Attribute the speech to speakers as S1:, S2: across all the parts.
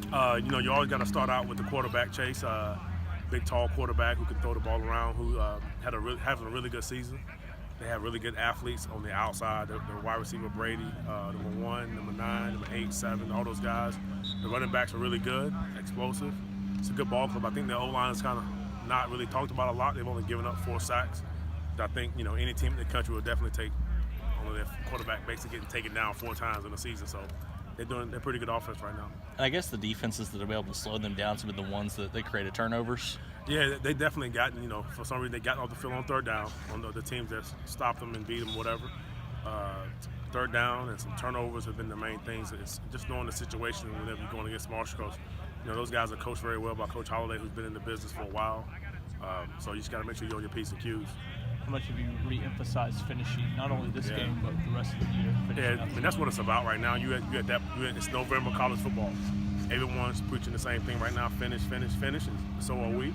S1: You always got to start out with the quarterback chase. Big, tall quarterback who can throw the ball around, who having a really good season. They have really good athletes on the outside. The wide receiver Brady, number 1, number 9, number 8, 7, all those guys. The running backs are really good, explosive. It's a good ball club. I think the O-line is kind of not really talked about a lot. They've only given up 4 sacks. I think any team in the country will definitely take on their quarterback basically getting taken down 4 times in the season. So they're pretty good offense right now.
S2: And I guess the defenses that are able to slow them down have been the ones that they created turnovers.
S1: Yeah, they definitely gotten, for some reason they got off the field on third down on the teams that stopped them and beat them, whatever. Third down and some turnovers have been the main things. It's just knowing the situation whenever you're going against Marshall Coast. Those guys are coached very well by Coach Holliday, who's been in the business for a while. So you just got to make sure you're on your P's and Q's.
S3: How much have you re-emphasized finishing, not only this game, but the rest of the year?
S1: Yeah, I mean, that's what it's about right now. It's November college football. Everyone's preaching the same thing right now, finish, and so are we.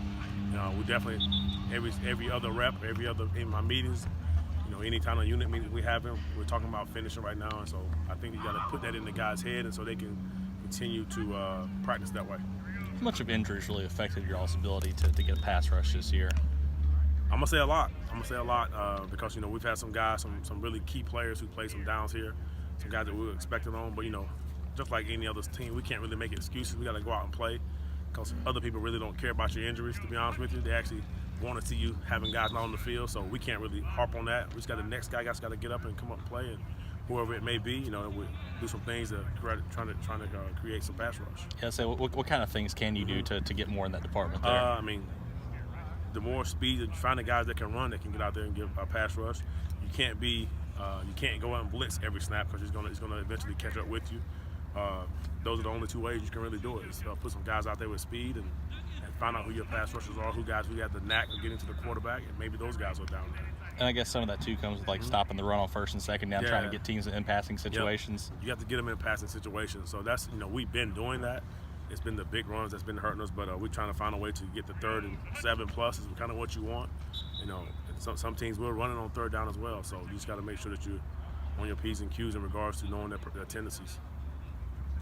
S1: We definitely, every other rep, in my meetings, any kind of unit meeting we have, we're talking about finishing right now. And so I think you got to put that in the guys' head and so they can continue to practice that way.
S2: How much of injuries really affected your all's ability to get a pass rush this year?
S1: I'm gonna say a lot. Because we've had some guys, some really key players who play some downs here, some guys that we were expecting on. But just like any other team, we can't really make excuses. We got to go out and play because other people really don't care about your injuries. To be honest with you, they actually want to see you having guys not on the field. So we can't really harp on that. We just got the next guy got to get up and come up and play, and whoever it may be, we do some things to trying to create some pass rush.
S2: Yeah. So what kind of things can you do to get more in that department there?
S1: The more speed and finding guys that can run, that can get out there and give a pass rush. You can't go out and blitz every snap because it's gonna eventually catch up with you. Those are the only 2 ways you can really do it. Is put some guys out there with speed and find out who your pass rushers are, who got the knack of getting to the quarterback, and maybe those guys are down there.
S2: And I guess some of that too comes with stopping the run on first and second down, trying to get teams in passing situations.
S1: Yep. You have to get them in passing situations. So that's we've been doing that. It's been the big runs that's been hurting us, but we're trying to find a way to get the 3rd and 7 plus is kind of what you want. Some teams will running on third down as well. So you just got to make sure that you're on your P's and Q's in regards to knowing their tendencies.